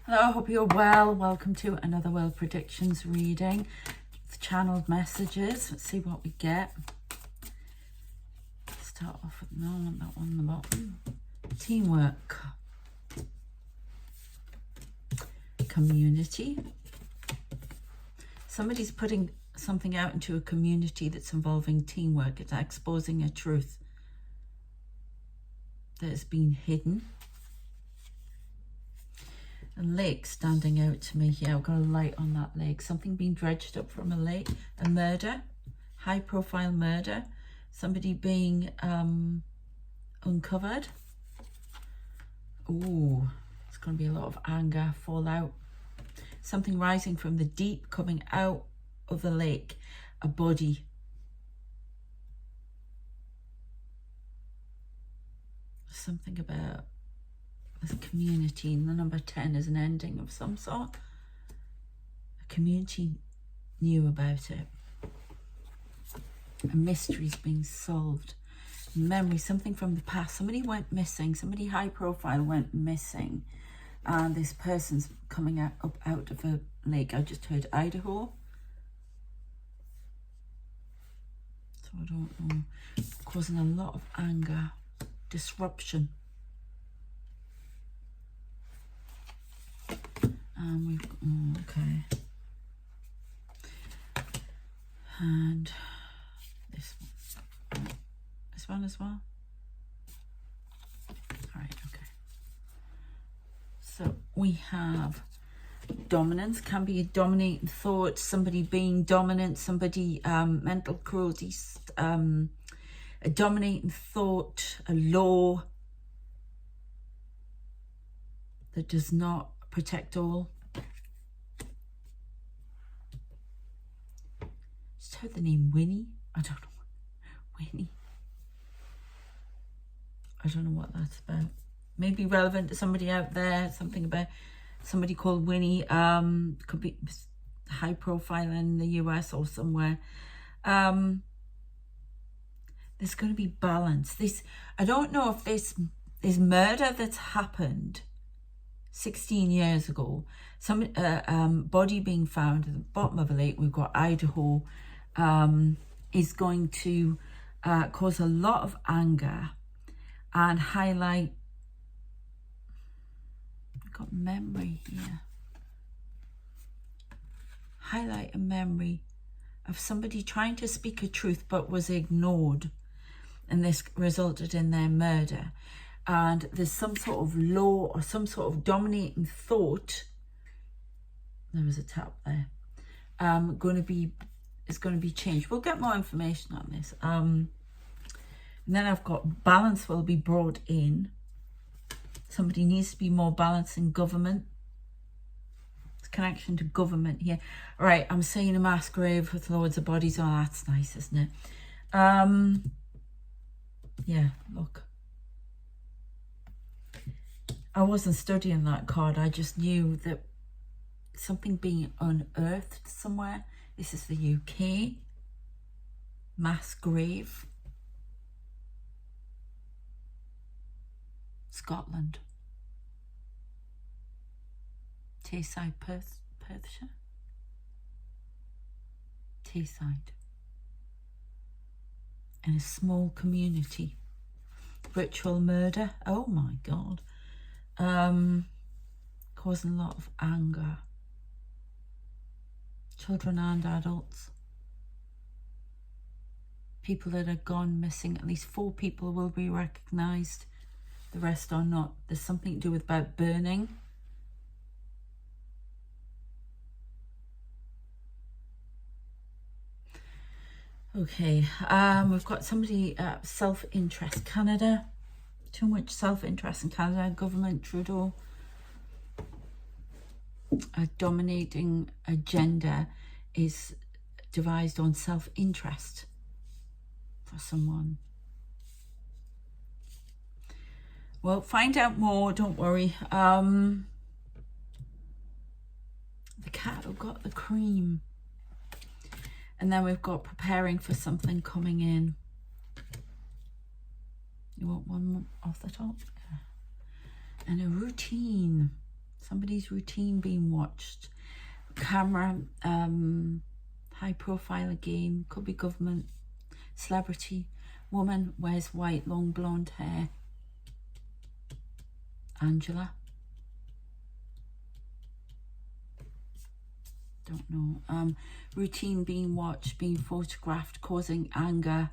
Hello, I hope you're well. Welcome to another World Predictions reading. It's channeled messages. Let's see what we get. Start off with, no, I want that one on the bottom. Teamwork. Community. Somebody's putting something out into a community that's involving teamwork. It's exposing a truth that has been hidden. A lake standing out to me here. I've got a light on that lake. Something being dredged up from a lake. A murder. High profile murder. Somebody being uncovered. Ooh, it's going to be a lot of anger, fallout. Something rising from the deep, coming out of the lake. A body. Something about the community, and the number 10 is an ending of some sort. A community knew about it. A mystery's being solved. Memory, something from the past. Somebody went missing. Somebody high profile went missing. And this person's coming up out of a lake. I just heard Idaho. So I don't know. Causing a lot of anger. Disruption. We've got, okay. And this one as well. All right, okay. So we have dominance, can be a dominating thought, somebody being dominant, somebody mental cruelty, a dominating thought, a law that does not protect all. Just heard the name Winnie. I don't know. Winnie. I don't know what that's about. Maybe relevant to somebody out there. Something about somebody called Winnie. Could be high profile in the US or somewhere. There's going to be balance. I don't know if this is murder that's happened 16 years ago. Some body being found at the bottom of a lake. We've got Idaho. Is going to cause a lot of anger and highlight. We've got memory here. Highlight a memory of somebody trying to speak a truth but was ignored, and this resulted in their murder. And there's some sort of law or some sort of dominating thought. There was a tap there. It's going to be changed. We'll get more information on this. And then I've got balance will be brought in. Somebody needs to be more balanced in government. It's connection to government here. All right, I'm seeing a mass grave with loads of bodies. Oh, that's nice, isn't it? Yeah, look. I wasn't studying that card. I just knew that something being unearthed somewhere. This is the UK. Mass grave. Scotland. Tayside, Perthshire. Tayside. In a small community. Ritual murder. Oh my God. Causing a lot of anger. Children and adults. People that are gone missing. At least 4 people will be recognised. The rest are not. There's something to do with about burning. Okay, we've got somebody, self-interest, Canada. Too much self-interest in Canada. Government, Trudeau. A dominating agenda is devised on self-interest for someone. Well, find out more, don't worry. The cat who got the cream. And then we've got preparing for something coming in. You want one off the top? Yeah. And a routine. Somebody's routine being watched. Camera, high profile again, could be government, celebrity, woman, wears white, long blonde hair. Angela. Don't know. Routine being watched, being photographed, causing anger.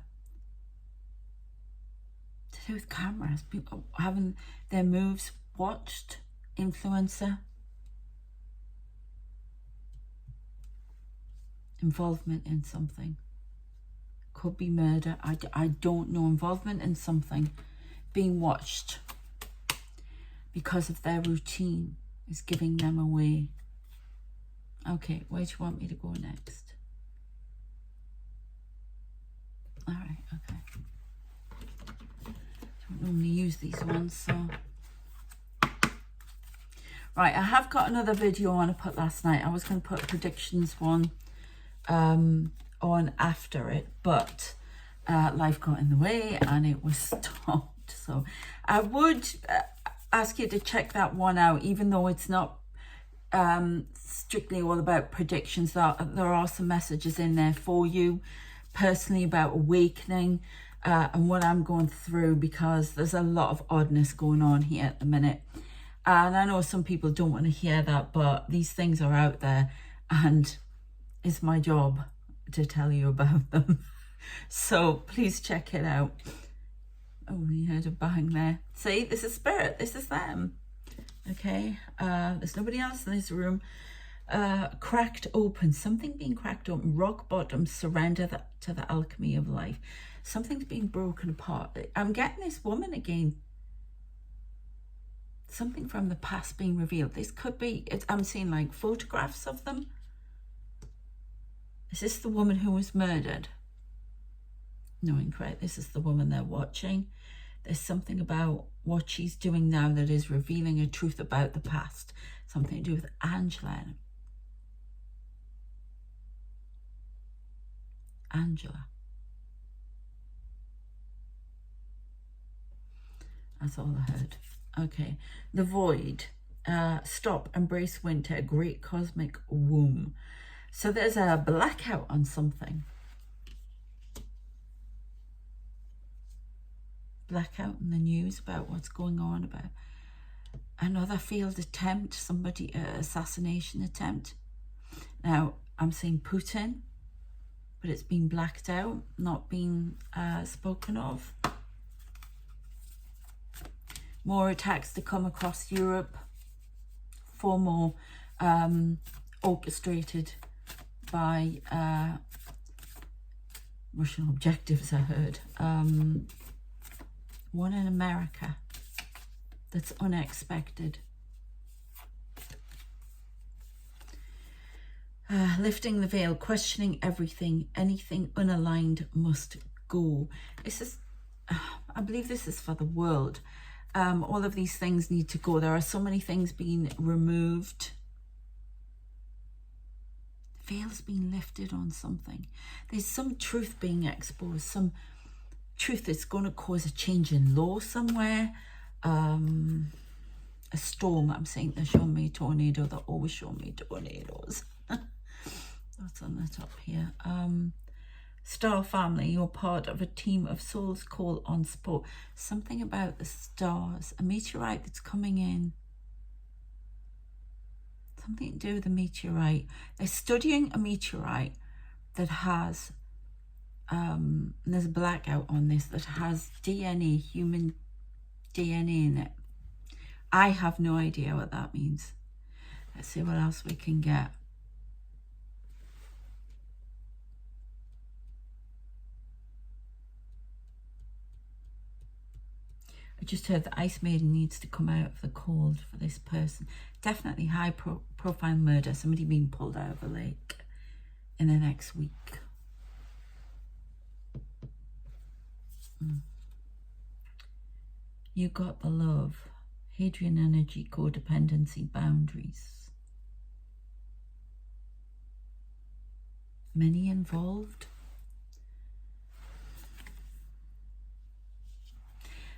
To do with cameras, people having their moves watched. Influencer. Involvement in something. Could be murder. I don't know. Involvement in something. Being watched. Because of their routine is giving them away. Okay, where do you want me to go next? All right, okay. Don't normally use these ones, so. Right, I have got another video on I put last night. I was going to put predictions one on after it, but life got in the way and it was stopped. So I would ask you to check that one out, even though it's not strictly all about predictions. There are some messages in there for you personally about awakening and what I'm going through, because there's a lot of oddness going on here at the minute. And I know some people don't want to hear that, but these things are out there and it's my job to tell you about them. So please check it out. Oh, we heard a bang there. See, this is spirit, this is them. Okay, there's nobody else in this room. Cracked open, something being cracked open, rock bottom, surrender to the alchemy of life. Something's being broken apart. I'm getting this woman again. Something from the past being revealed. This could be, I'm seeing like photographs of them. Is this the woman who was murdered? No, incorrect. This is the woman they're watching. There's something about what she's doing now that is revealing a truth about the past. Something to do with Angela. Angela. That's all I heard. Okay. The void. Stop. Embrace winter. Great cosmic womb. So there's a blackout on something. Blackout in the news about what's going on, about another failed attempt, somebody, assassination attempt. Now, I'm saying Putin, but it's been blacked out, not been spoken of. More attacks to come across Europe. 4 more orchestrated by Russian objectives, I heard. One in America that's unexpected. Lifting the veil, questioning everything, anything unaligned must go. This is, I believe this is for the world. All of these things need to go. There are so many things being removed. The veil's being lifted on something. There's some truth being exposed, some truth that's going to cause a change in law somewhere. A storm. I'm saying they're showing me a tornado. They're always showing me tornadoes. That's on the top here. Star family, you're part of a team of souls call on sport. Something about the stars. A meteorite that's coming in. Something to do with the meteorite. They're studying a meteorite that has and there's a blackout on this, that has DNA, human DNA in it. I have no idea what that means. Let's see what else we can get. I just heard the Ice Maiden needs to come out of the cold for this person. Definitely high profile murder. Somebody being pulled out of a lake in the next week. You got the love. Hadrian energy, codependency, boundaries. Many involved.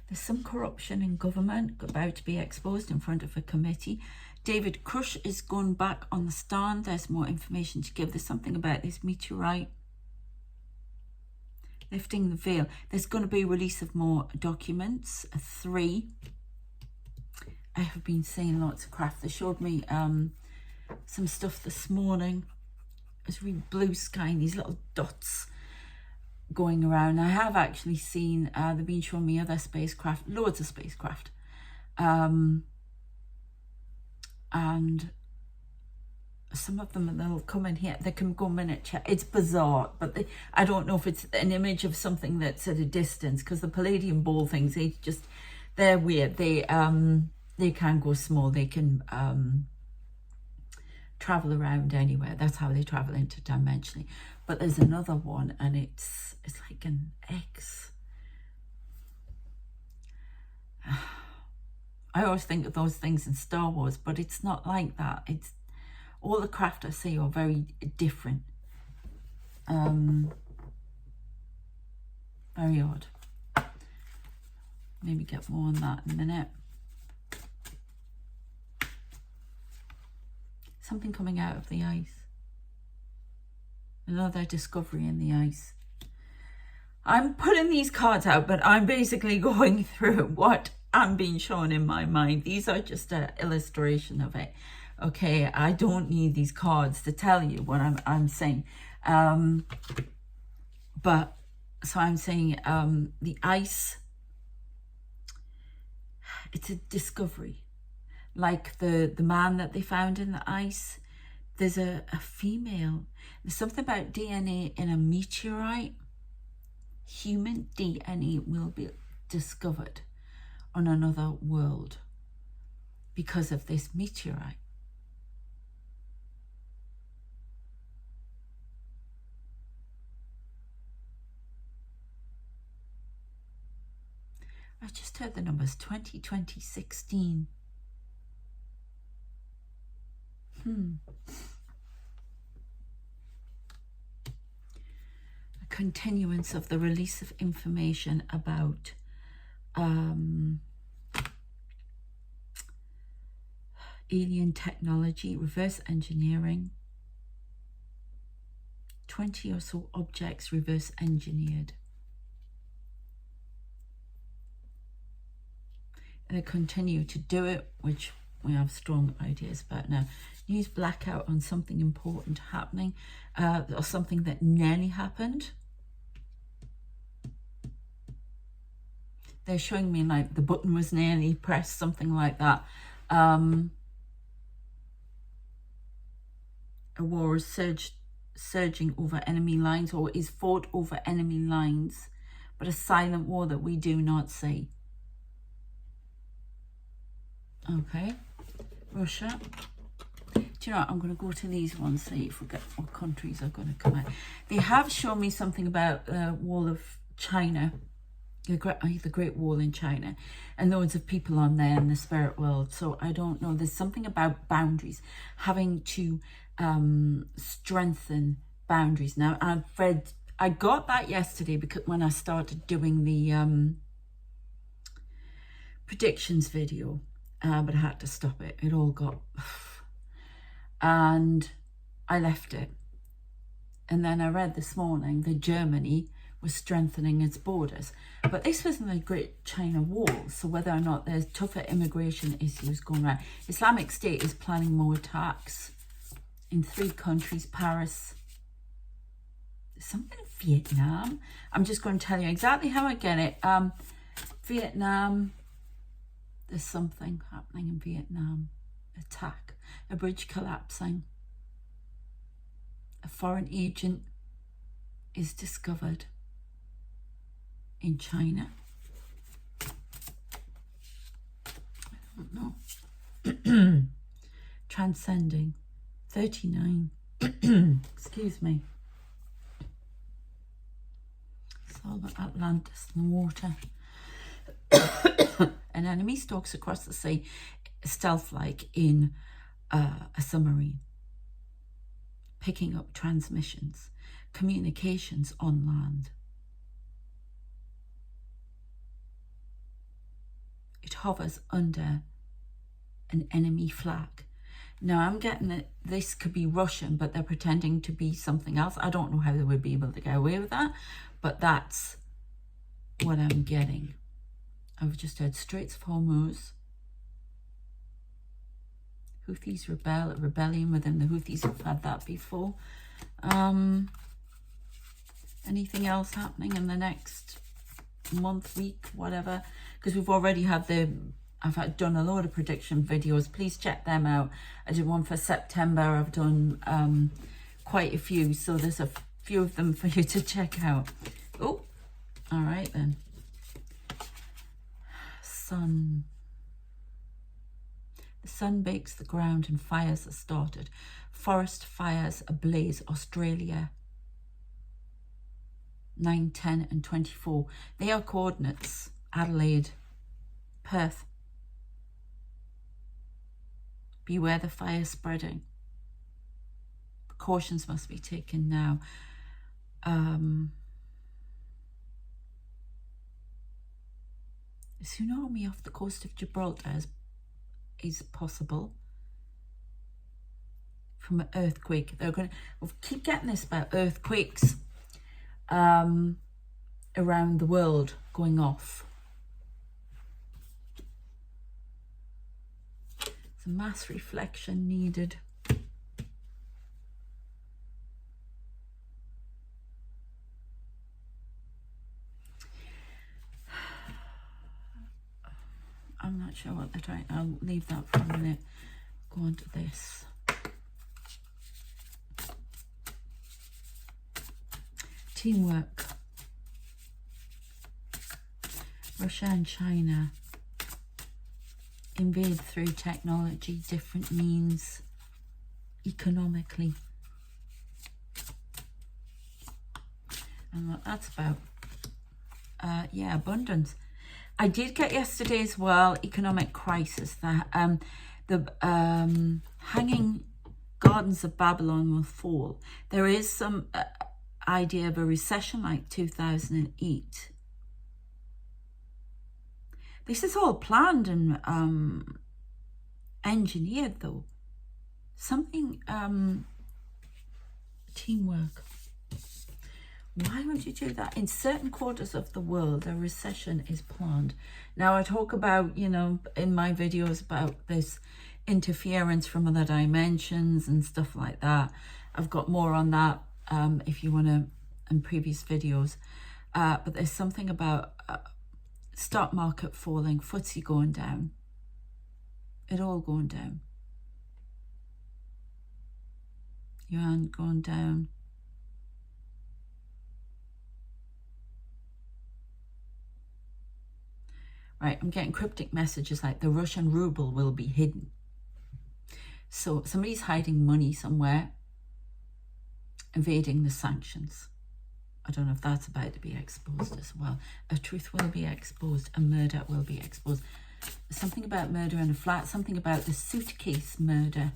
There's some corruption in government about to be exposed in front of a committee. David Crush is going back on the stand. There's more information to give. There's something about this meteorite. Lifting the veil. There's going to be a release of more documents. 3. I have been seeing lots of craft. They showed me some stuff this morning. It's really blue sky and these little dots going around. I have actually seen, they've been showing me other spacecraft, loads of spacecraft. And some of them, they'll come in here, they can go miniature. It's bizarre, but I don't know if it's an image of something that's at a distance, because the palladium ball things, they're weird. They can go small. They can travel around anywhere. That's how they travel interdimensionally. But there's another one, and it's like an X. I always think of those things in Star Wars, but it's not like that. It's all the craft I see are very different. Very odd. Maybe get more on that in a minute. Something coming out of the ice. Another discovery in the ice. I'm putting these cards out, but I'm basically going through what I'm being shown in my mind. These are just an illustration of it. Okay, I don't need these cards to tell you what I'm saying. But so I'm saying the ice, it's a discovery. Like the man that they found in the ice, there's a female. There's something about DNA in a meteorite. Human DNA will be discovered on another world because of this meteorite. I just heard the numbers 20, 20, 16. A continuance of the release of information about alien technology, reverse engineering. 20 or so objects reverse engineered. And they continue to do it, which we have strong ideas about now. Use blackout on something important happening, or something that nearly happened. They're showing me like the button was nearly pressed, something like that. A war is surging over enemy lines, or is fought over enemy lines, but a silent war that we do not see. Okay, Russia. Do you know what? I'm going to go to these ones, see if we get what countries are going to come out. They have shown me something about the wall of China, the Great Wall in China, and loads of people on there in the spirit world. So I don't know. There's something about boundaries, having to strengthen boundaries. Now, I got that yesterday because when I started doing the predictions video, but I had to stop it. It all got... and I left it. And then I read this morning that Germany was strengthening its borders. But this was in the Great China Wall, so whether or not there's tougher immigration issues going around. Islamic State is planning more attacks in 3 countries, Paris. There's something in Vietnam. I'm just going to tell you exactly how I get it. Vietnam, there's something happening in Vietnam. Attack. A bridge collapsing. A foreign agent is discovered in China. I don't know. Transcending. 39. Excuse me. It's all about Atlantis and the water. An enemy stalks across the sea, stealth-like in a submarine, picking up transmissions, communications on land. It hovers under an enemy flag, Now I'm getting that this could be Russian, but they're pretending to be something else. I don't know how they would be able to get away with that, but that's what I'm getting. I've just had Straits of Hormuz. Houthis rebellion within the Houthis. Have had that before. Anything else happening in the next month, week, whatever? Because we've already had I've done a load of prediction videos. Please check them out. I did one for September. I've done quite a few, so there's a few of them for you to check out. Oh, all right then. Sun. The sun bakes the ground and fires are started. Forest fires ablaze, Australia. 9, 10 and 24. They are coordinates. Adelaide, Perth. Beware the fire spreading. Precautions must be taken now. A tsunami off the coast of Gibraltar is possible from an earthquake. They're going to we'll keep getting this about earthquakes around the world going off. There's a mass reflection needed. I'm not sure what they're trying. I'll leave that for a minute. Go on to this. Teamwork. Russia and China invade through technology, different means, economically. And what that's about. Yeah, abundance. I did get yesterday as well, economic crisis. The hanging gardens of Babylon will fall. There is some idea of a recession like 2008. This is all planned and engineered though. Something, teamwork. Why would you do that? In certain quarters of the world, a recession is planned. Now, I talk about, you know, in my videos about this interference from other dimensions and stuff like that. I've got more on that if you want to, in previous videos. But there's something about stock market falling, FTSE going down. It all going down. Yuan going down. Right, I'm getting cryptic messages like the Russian ruble will be hidden. So somebody's hiding money somewhere, evading the sanctions. I don't know if that's about to be exposed as well. A truth will be exposed, a murder will be exposed. Something about murder in a flat, something about the suitcase murder.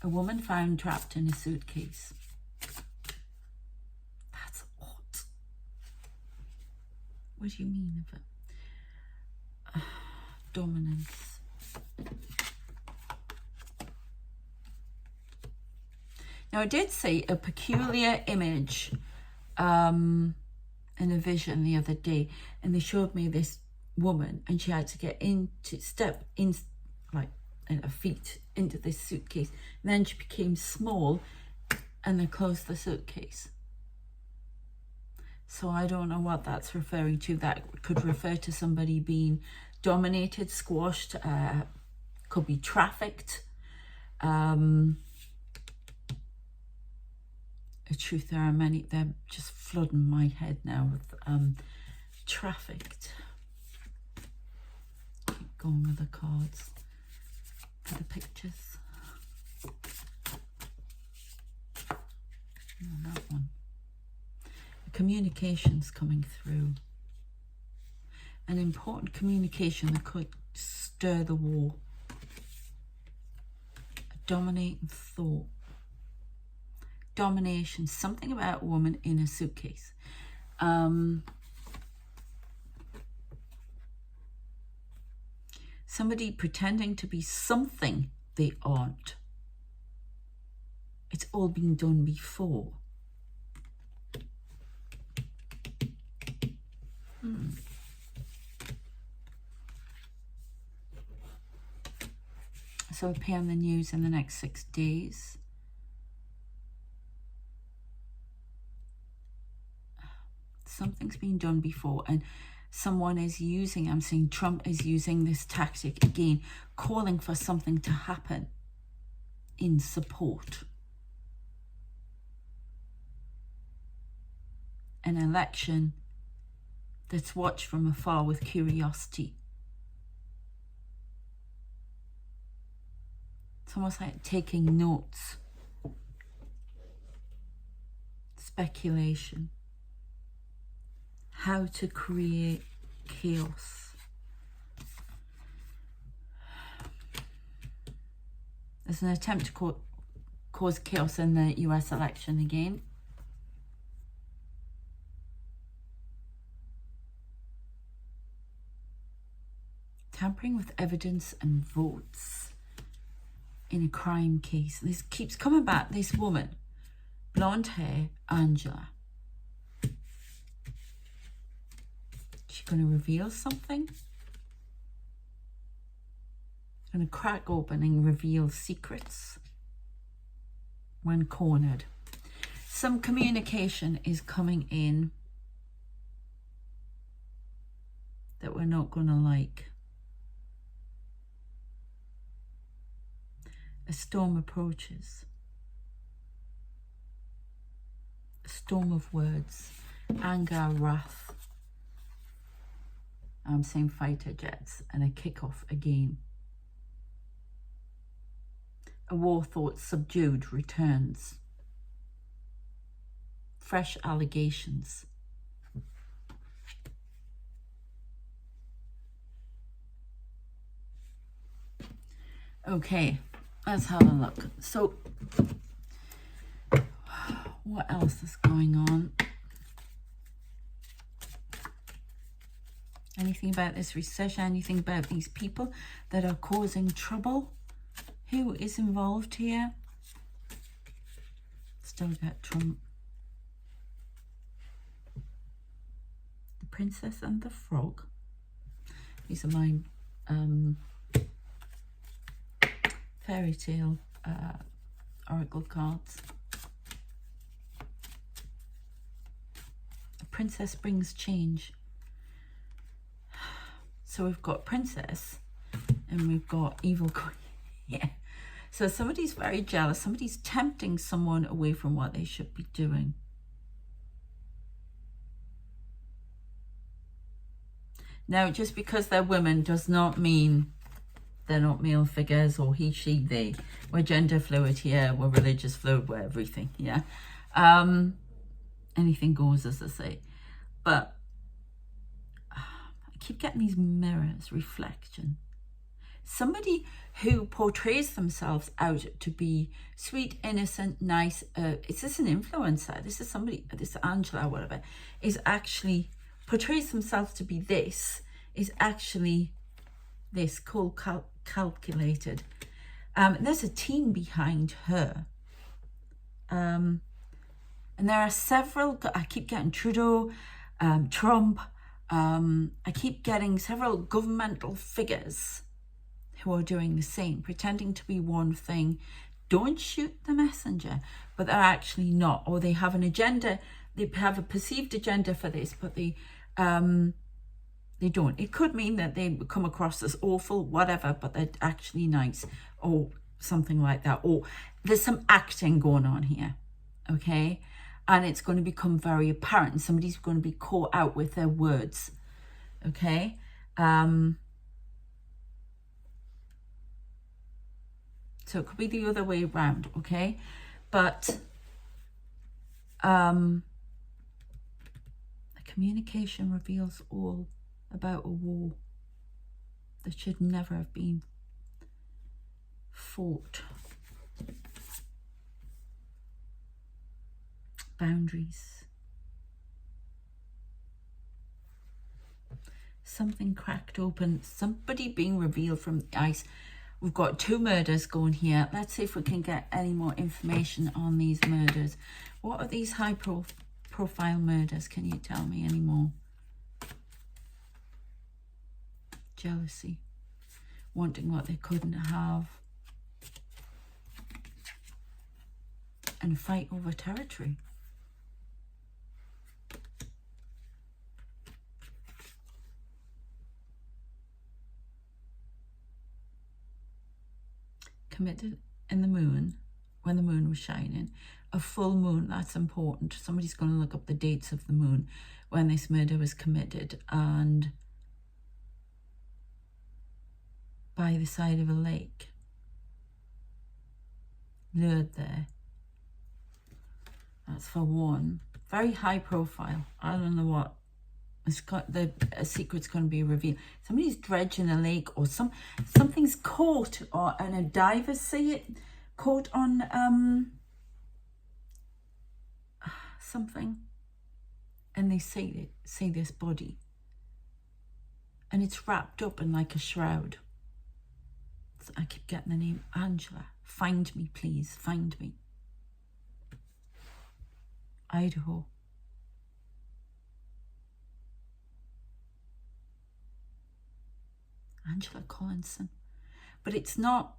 A woman found trapped in a suitcase. That's odd. What do you mean of it? Dominance. Now I did see a peculiar image in a vision the other day, and they showed me this woman and she had to step in like in her feet into this suitcase, and then she became small and they closed the suitcase. So I don't know what that's referring to. That could refer to somebody being dominated, squashed, could be trafficked. A truth, there are many, they're just flooding my head now with trafficked. Keep going with the cards for the pictures. Oh, that one. Communications coming through. An important communication that could stir the war. A dominating thought. Domination. Something about a woman in a suitcase. Somebody pretending to be something they aren't. It's all been done before. So appear on the news in the next 6 days. Something's been done before, and someone is using, I'm saying Trump is using this tactic again, calling for something to happen in support. An election that's watched from afar with curiosity. It's almost like taking notes. Speculation. How to create chaos. There's an attempt to cause chaos in the US election again. Tampering with evidence and votes in a crime case. This keeps coming back. This woman, blonde hair, Angela. She's going to reveal something. Going to crack open and reveal secrets when cornered. Some communication is coming in that we're not going to like. A storm approaches. A storm of words, anger, wrath. I'm saying fighter jets and a kickoff again. A war thought subdued returns. Fresh allegations. Okay, let's have a look. So, what else is going on? Anything about this recession? Anything about these people that are causing trouble? Who is involved here? Still got Trump. The Princess and the Frog. These are my fairy tale oracle cards. The Princess brings change. So we've got Princess and we've got Evil Queen. Yeah. So somebody's very jealous. Somebody's tempting someone away from what they should be doing. Now, just because they're women does not mean they're not male figures or he, she, they. We're gender fluid here. We're religious fluid. We're everything. Yeah. Anything goes, as I say. But I keep getting these mirrors, reflection. Somebody who portrays themselves out to be sweet, innocent, nice. Is this an influencer? This is somebody, this Angela or whatever, is actually portrays themselves to be this, is actually this, cold, calculated. There's a team behind her. And there are several, I keep getting Trudeau, Trump, I keep getting several governmental figures who are doing the same, pretending to be one thing. Don't shoot the messenger, but they're actually not, or they have an agenda. They have a perceived agenda for this, but they don't. It could mean that they come across as awful, whatever, but they're actually nice, or something like that. Or there's some acting going on here, okay? And it's going to become very apparent. Somebody's going to be caught out with their words, okay? So it could be the other way around, okay? But the communication reveals all about a war that should never have been fought. Boundaries. Something cracked open, somebody being revealed from the ice. We've got 2 murders going here. Let's see if we can get any more information on these murders. What are these high profile murders? Can you tell me any more? Jealousy. Wanting what they couldn't have. And fight over territory. Committed in the moon, when the moon was shining. A full moon, that's important. Somebody's going to look up the dates of the moon when this murder was committed, and by the side of a lake. Lured there. That's for 1. Very high profile. I don't know what. It's got a secret's going to be revealed. Somebody's dredging a lake, or something's caught, and a diver see it, caught on something, and they see this body, and it's wrapped up in like a shroud. So I keep getting the name Angela. Find me, please. Find me. Idaho. Angela Collinson. But it's not,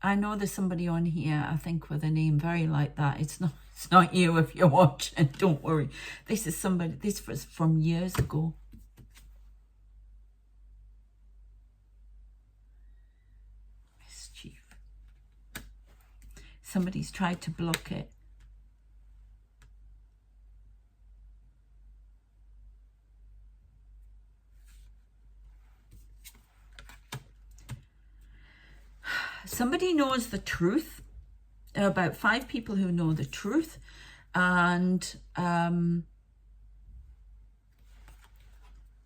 I know there's somebody on here, I think, with a name very like that. It's not you if you're watching, don't worry. This is somebody, this was from years ago. Mischief. Somebody's tried to block it. Somebody knows the truth. There are about 5 people who know the truth, and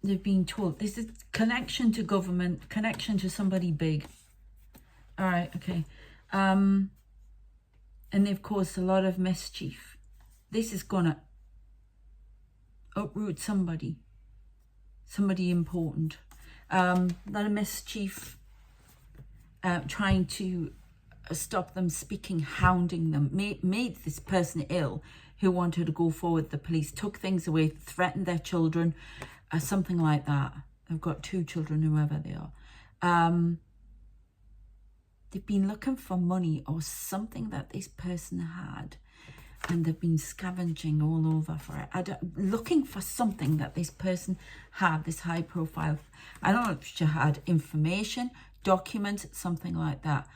they've been told this is connection to government, connection to somebody big. All right, okay. And they've caused a lot of mischief. This is gonna uproot somebody important. A lot of mischief. Trying to stop them speaking, hounding them, made this person ill who wanted to go forward. The police took things away, threatened their children, something like that. They've got 2 children, whoever they are. They've been looking for money or something that this person had, and they've been scavenging all over for it. Looking for something that this person had, this high profile. I don't know if she had information, documents, something like that.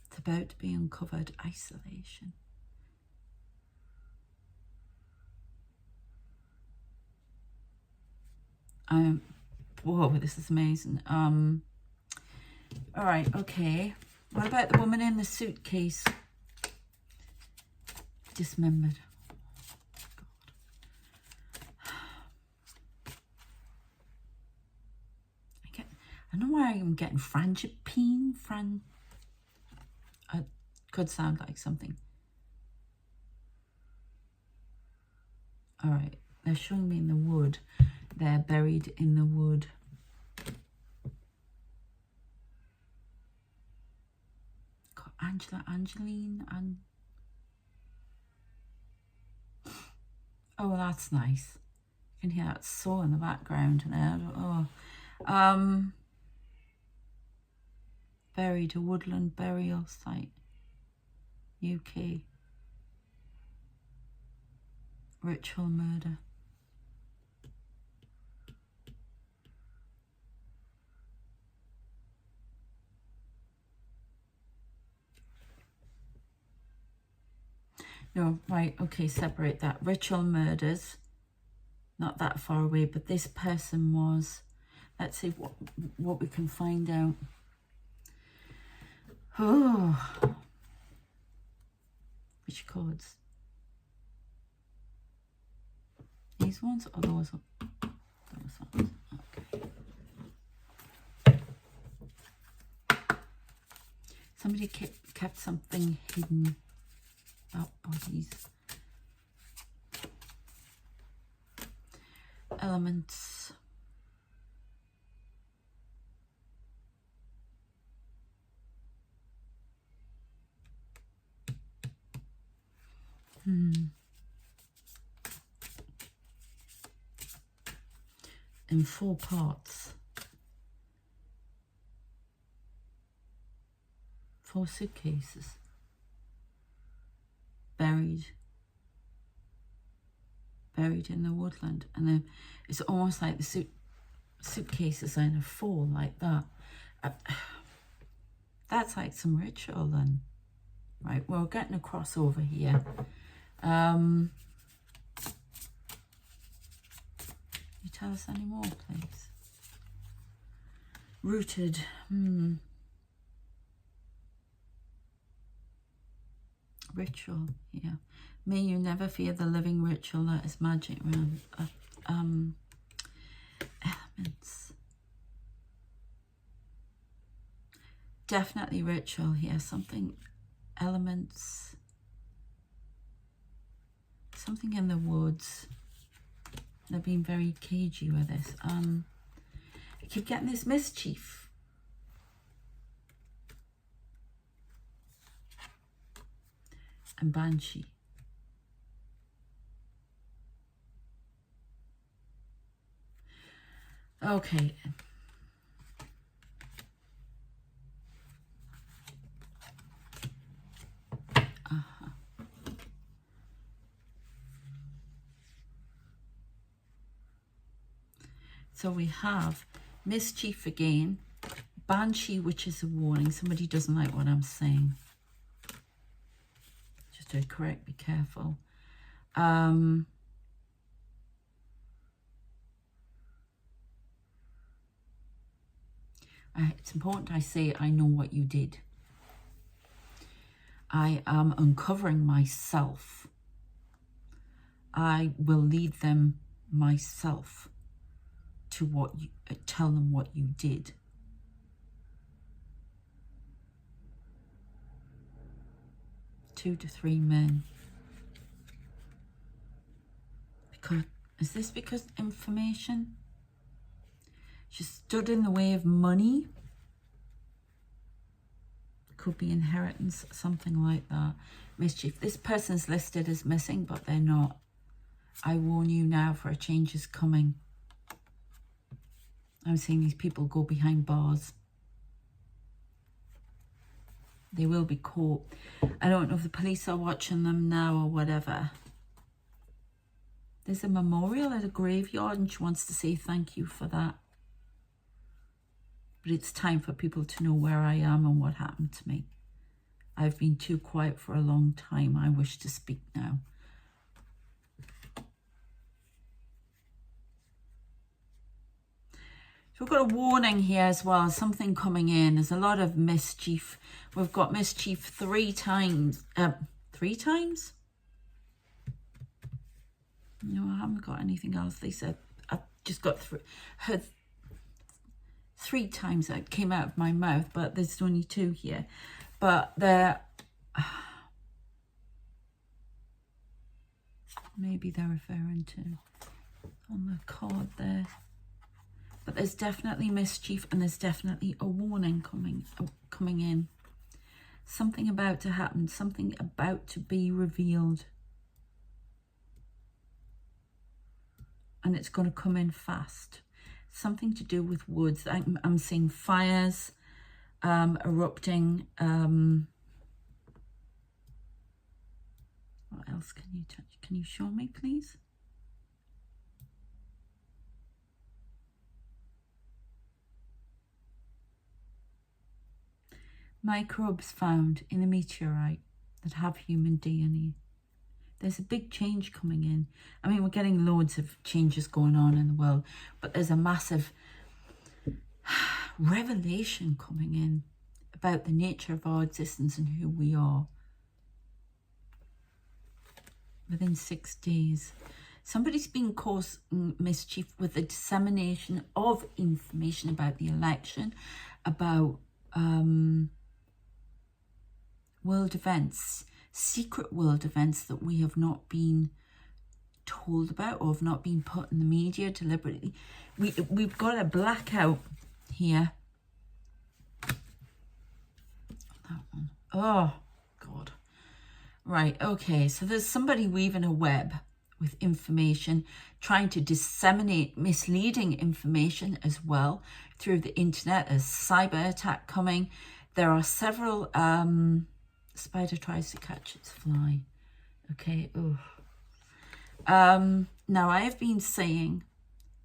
It's about to be uncovered. Isolation. Whoa, this is amazing. All right, okay. What about the woman in the suitcase? Dismembered. I don't know why I'm getting frangipane. Could sound like something. All right, they're showing me in the wood. They're buried in the wood. Got Angela, Angeline, and oh, that's nice. You can hear that saw in the background there. Oh, buried, a woodland burial site, UK. Ritual murder. No, right, okay, separate that. Ritual murders, not that far away, but this person was. Let's see what we can find out. Oh, which cards? These ones or those ones? Those ones. Okay. Somebody kept something hidden about bodies. Elements. In 4 parts. 4 suitcases. Buried in the woodland. And then it's almost like the suitcases are in a fall like that. That's like some ritual then. Right, we're getting a crossover here. Can you tell us any more, please? Rooted. Ritual, yeah. May you never fear the living ritual that is magic around elements. Definitely ritual here. Something, elements, something in the woods. They're being very cagey with this. I keep getting this mischief. And banshee. Okay. So we have mischief again, banshee, which is a warning. Somebody doesn't like what I'm saying. Just to correct, be careful. It's important I say I know what you did. I am uncovering myself. I will lead them myself to what you tell them what you did. Two to 3 men. Because is this because information? She stood in the way of money. Could be inheritance, something like that. Mischief. This person's listed as missing, but they're not. I warn you now, for a change is coming. I'm seeing these people go behind bars. They will be caught. I don't know if the police are watching them now or whatever. There's a memorial at a graveyard and she wants to say thank you for that. But it's time for people to know where I am and what happened to me. I've been too quiet for a long time. I wish to speak now. So we've got a warning here as well. Something coming in. There's a lot of mischief. We've got mischief 3 times. 3 times? No, I haven't got anything else. They said I've just got heard 3 times that came out of my mouth, but there's only 2 here. But maybe they're referring to on the card there. But there's definitely mischief and there's definitely a warning coming in. Something about to happen, something about to be revealed. And it's going to come in fast. Something to do with woods. I'm seeing fires erupting. What else can you touch? Can you show me, please? Microbes found in a meteorite that have human DNA. There's a big change coming in. I mean, we're getting loads of changes going on in the world, but there's a massive revelation coming in about the nature of our existence and who we are. Within 6 days. Somebody's been causing mischief with the dissemination of information about the election, about world events, secret world events that we have not been told about or have not been put in the media deliberately. We've got a blackout here. That one. Oh, God. Right, okay, so there's somebody weaving a web with information, trying to disseminate misleading information as well through the internet. There's cyber attack coming. There are several, spider tries to catch its fly. Okay, oh. Now I have been saying,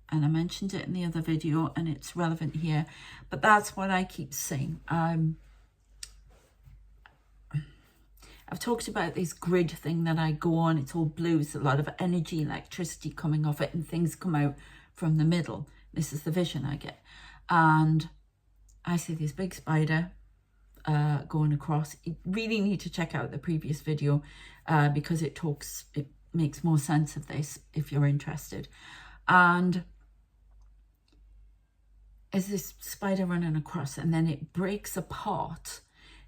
and I mentioned it in the other video and it's relevant here, but that's what I keep saying. I've talked about this grid thing that I go on. It's all blue. It's a lot of energy, electricity coming off it, and things come out from the middle. This is the vision I get. And I see this big spider going across. You really need to check out the previous video because it makes more sense of this if you're interested. And is this spider running across, and then it breaks apart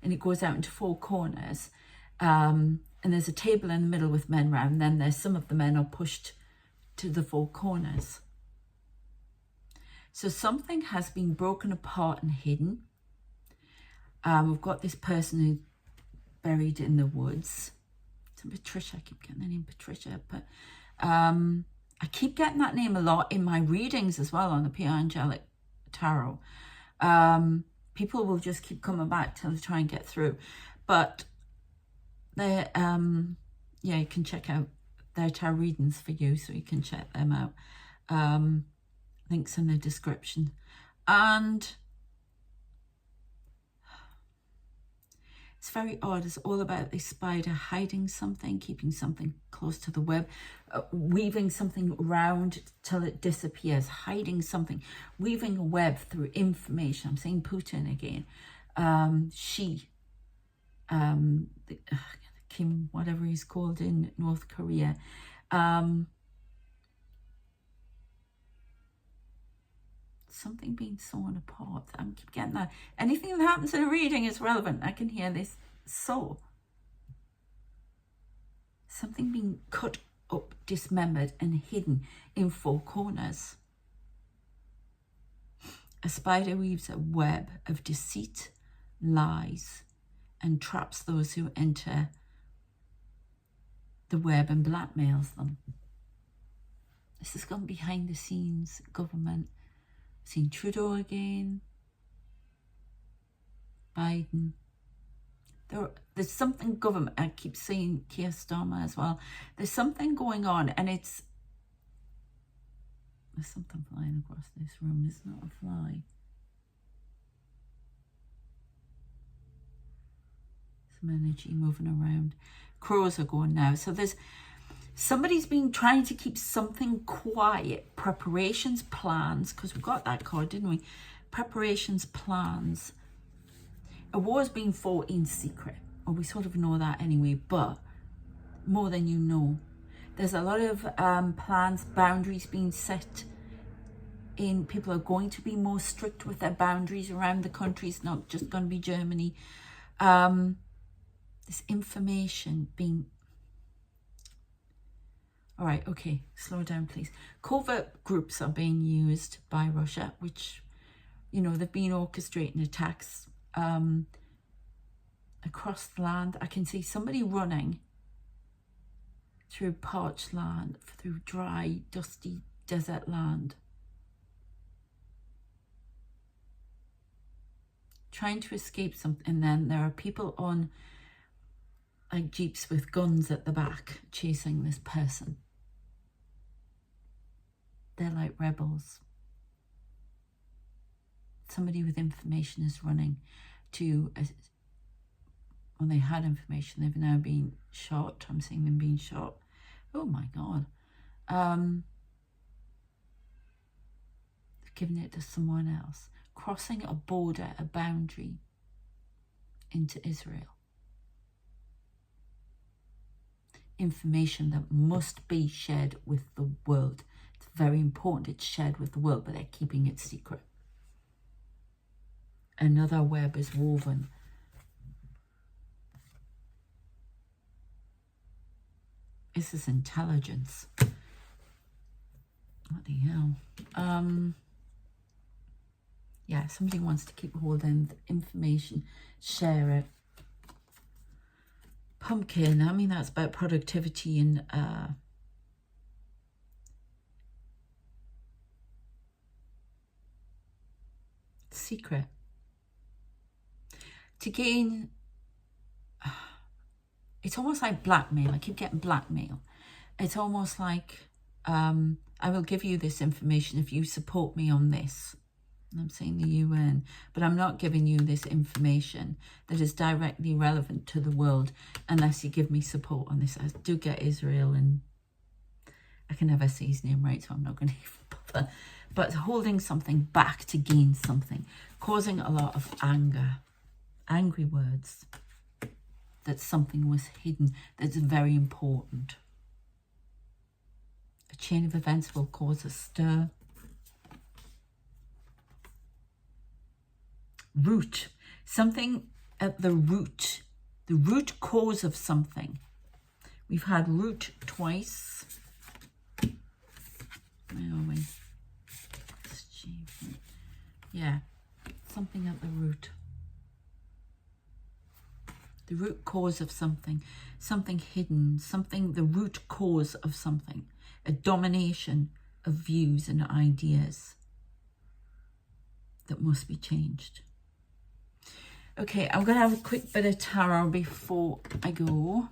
and it goes out into four corners. And there's a table in the middle with men round. And then there's some of the men are pushed to the four corners. So something has been broken apart and hidden. We've got this person who's buried in the woods. It's Patricia. I keep getting the name Patricia, but I keep getting that name a lot in my readings as well on the Pure Angelic Tarot. People will just keep coming back till they try and get through, but they yeah, you can check out their tarot readings for you, so you can check them out. Links in the description. And it's very odd. It's all about this spider hiding something, keeping something close to the web, weaving something around till it disappears, hiding something, weaving a web through information. I'm saying Putin again. Kim, whatever he's called in North Korea. Something being sawn apart. I keep getting that. Anything that happens in a reading is relevant. I can hear this saw. Something being cut up, dismembered and hidden in four corners. A spider weaves a web of deceit, lies, and traps those who enter the web and blackmails them. This has gone behind the scenes government. Seen Trudeau again, Biden. There's something government. I keep saying Keir Starmer as well. There's something going on, and there's something flying across this room. It's not a fly. Some energy moving around. Crows are going now. So somebody's been trying to keep something quiet. Preparations, plans, because we got that card, didn't we? Preparations, plans. A war's being fought in secret. Or we sort of know that anyway, but more than you know. There's a lot of plans, boundaries being set in. People are going to be more strict with their boundaries around the country. It's not just going to be Germany. This information being... All right, okay, slow down, please. Covert groups are being used by Russia, which, you know, they've been orchestrating attacks across the land. I can see somebody running through parched land, through dry, dusty desert land, trying to escape something. And then there are people on like jeeps with guns at the back chasing this person. They're like rebels. Somebody with information is running to, when they had information, they've now been shot. I'm seeing them being shot. Oh my God. They've given it to someone else. Crossing a border, a boundary into Israel. Information that must be shared with the world. It's very important it's shared with the world, but they're keeping it secret. Another web is woven. This is intelligence. What the hell? Yeah, somebody wants to keep holding the information, share it. Pumpkin, I mean, that's about productivity and secret. To gain, it's almost like blackmail. I keep getting blackmail. It's almost like, I will give you this information if you support me on this. And I'm saying the UN, but I'm not giving you this information that is directly relevant to the world unless you give me support on this. I do get Israel, and I can never say his name right, so I'm not going to even bother. But holding something back to gain something, causing a lot of anger, angry words, that something was hidden that's very important. A chain of events will cause a stir. Root, something at the root cause of something. We've had root twice. Where are we? Yeah, something at the root. The root cause of something, something hidden, something, the root cause of something, a domination of views and ideas that must be changed. Okay, I'm going to have a quick bit of tarot before I go.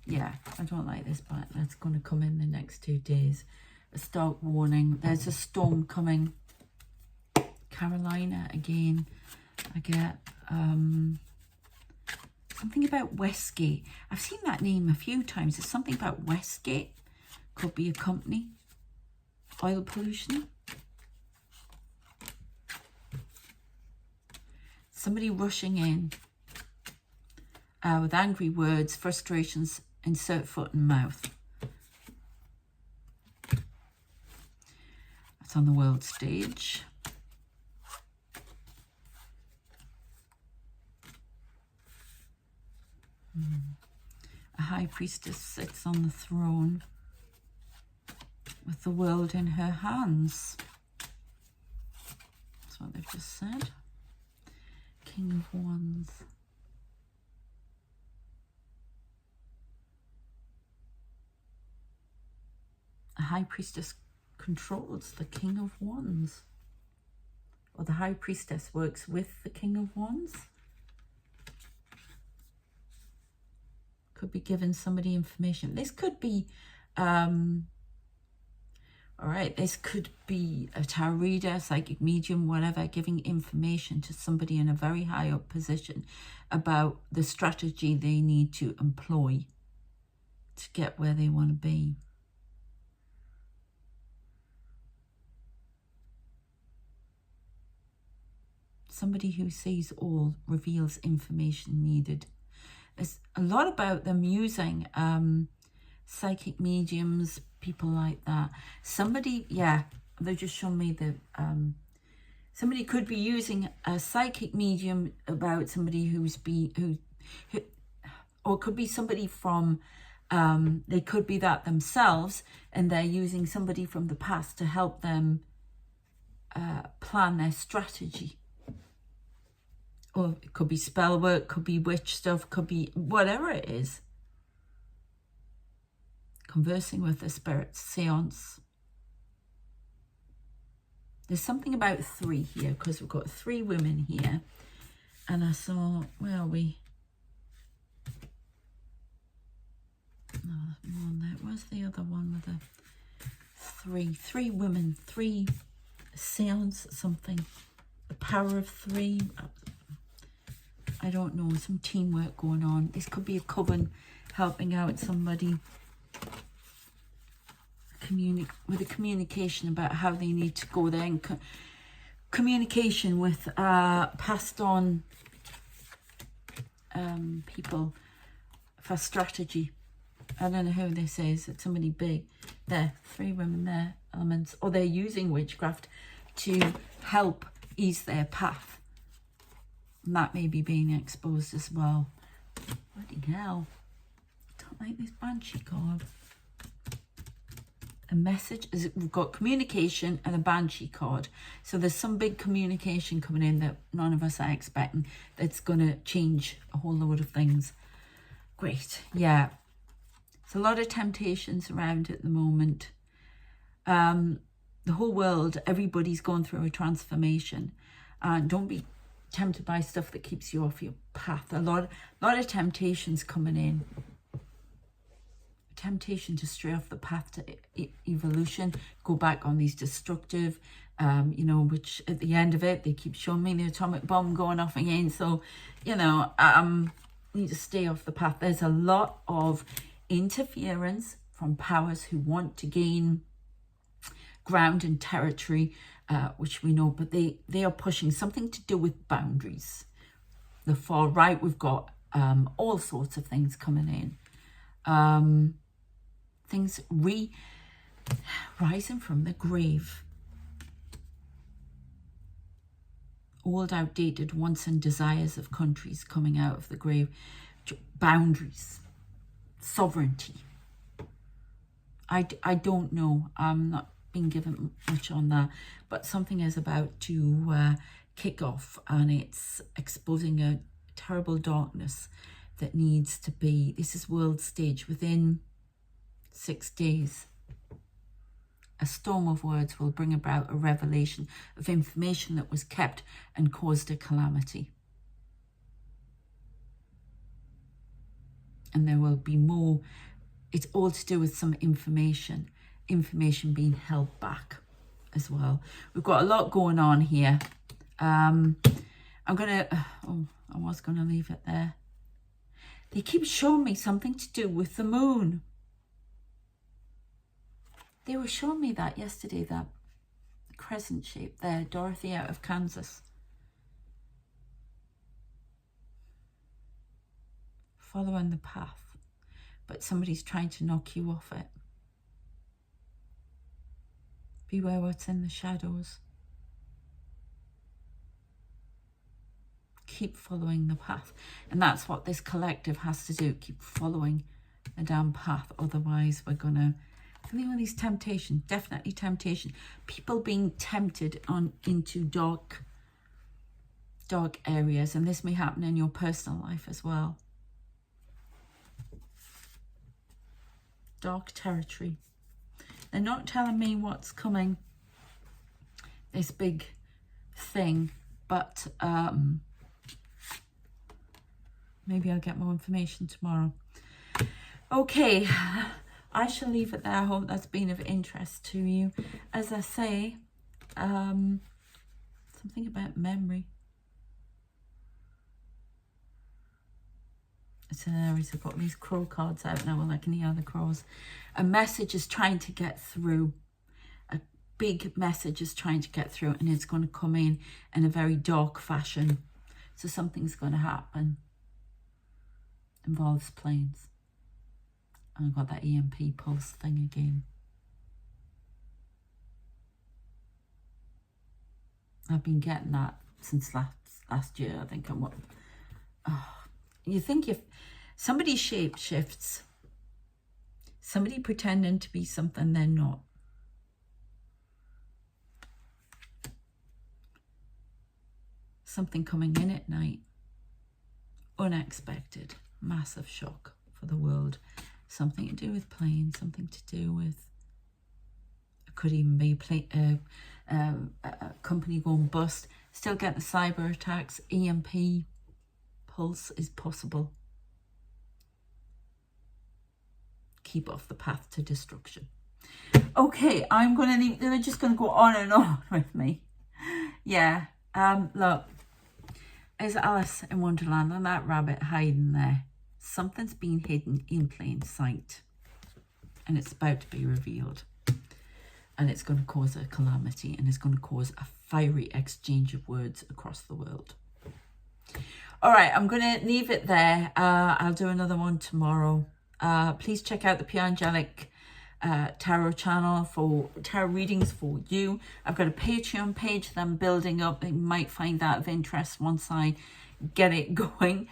Yeah, I don't like this, but that's going to come in the next 2 days. A stark warning. There's a storm coming. Carolina again. I get something about Westgate. I've seen that name a few times. There's something about Westgate. Could be a company. Oil pollution. Somebody rushing in with angry words, frustrations, insert foot and mouth. That's on the world stage. A high priestess sits on the throne with the world in her hands. That's what they've just said. King of Wands. A high priestess controls the King of Wands. Or the high priestess works with the King of Wands. Could be giving somebody information. This could be, all right, this could be a tarot reader, psychic medium, whatever, giving information to somebody in a very high up position about the strategy they need to employ to get where they want to be. Somebody who sees all, reveals information needed. There's a lot about them using psychic mediums, people like that. Somebody, yeah, they just shown me that somebody could be using a psychic medium about somebody who or it could be somebody from, they could be that themselves, and they're using somebody from the past to help them plan their strategy. Or it could be spell work, could be witch stuff, could be whatever it is. Conversing with the spirits, seance. There's something about 3 here, because we've got 3 women here. And I saw, where are we? No, there's more on there. Where's the other one with the 3? 3 women, 3 seance, something. The power of 3. I don't know, some teamwork going on. This could be a coven helping out somebody with a communication about how they need to go there, and communication with passed on people for strategy. I don't know who this is. It's somebody big. There, 3 women there, elements. Or they're using witchcraft to help ease their path. And that may be being exposed as well. Bloody hell. I don't like this Banshee card. A message is, we've got communication and a banshee card. So there's some big communication coming in that none of us are expecting, that's going to change a whole load of things. Great. Yeah. There's a lot of temptations around at the moment. The whole world, everybody's going through a transformation. And don't be tempted by stuff that keeps you off your path. A lot of temptations coming in. Temptation to stray off the path to evolution, go back on these destructive, you know, which at the end of it, they keep showing me the atomic bomb going off again. So, you know, need to stay off the path. There's a lot of interference from powers who want to gain ground and territory, which we know, but they are pushing something to do with boundaries. The far right, we've got all sorts of things coming in. Things rising from the grave. Old, outdated wants and desires of countries coming out of the grave. Boundaries. Sovereignty. I don't know. I'm not being given much on that. But something is about to kick off. And it's exposing a terrible darkness that needs to be. This is world stage. Within 6 days, a storm of words will bring about a revelation of information that was kept and caused a calamity. And there will be more. It's all to do with some information being held back as well. We've got a lot going on here. I was gonna leave it there. They keep showing me something to do with the moon. They were showing me that yesterday, that crescent shape there, Dorothy out of Kansas. Following the path, but somebody's trying to knock you off it. Beware what's in the shadows. Keep following the path. And that's what this collective has to do. Keep following the damn path. Otherwise, we're going to... I think all these temptation, definitely temptation. People being tempted into dark areas, and this may happen in your personal life as well. Dark territory. They're not telling me what's coming, this big thing, but maybe I'll get more information tomorrow. Okay. I shall leave it there. I hope that's been of interest to you. As I say, something about memory. So I've got these crow cards out now, like any other crows. A message is trying to get through. A big message is trying to get through, and it's going to come in a very dark fashion. So something's going to happen. Involves planes. And I've got that EMP pulse thing again. I've been getting that since last year, I think. You think if somebody shape shifts, somebody pretending to be something they're not. Something coming in at night. Unexpected. Massive shock for the world. Something to do with planes, something to do with, it could even be a company going bust. Still get the cyber attacks. EMP pulse is possible. Keep off the path to destruction. Okay, I'm going to leave. They're just going to go on and on with me. Yeah. Look, there's Alice in Wonderland and that rabbit hiding there. Something's been hidden in plain sight, and it's about to be revealed, and it's going to cause a calamity, and it's going to cause a fiery exchange of words across the world. All right, I'm going to leave it there. I'll do another one tomorrow. Please check out the Pure Angelic tarot channel for tarot readings for you. I've got a Patreon page that I'm building up. You might find that of interest once I get it going.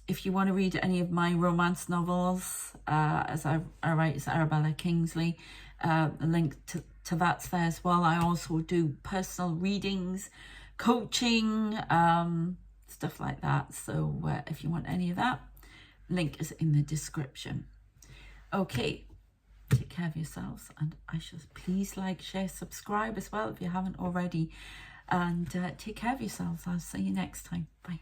If you want to read any of my romance novels, as I write as Arabella Kingsley, the link to that's there as well. I also do personal readings, coaching, stuff like that. So if you want any of that, link is in the description. Okay, take care of yourselves, and I shall please like, share, subscribe as well if you haven't already, and take care of yourselves. I'll see you next time. Bye.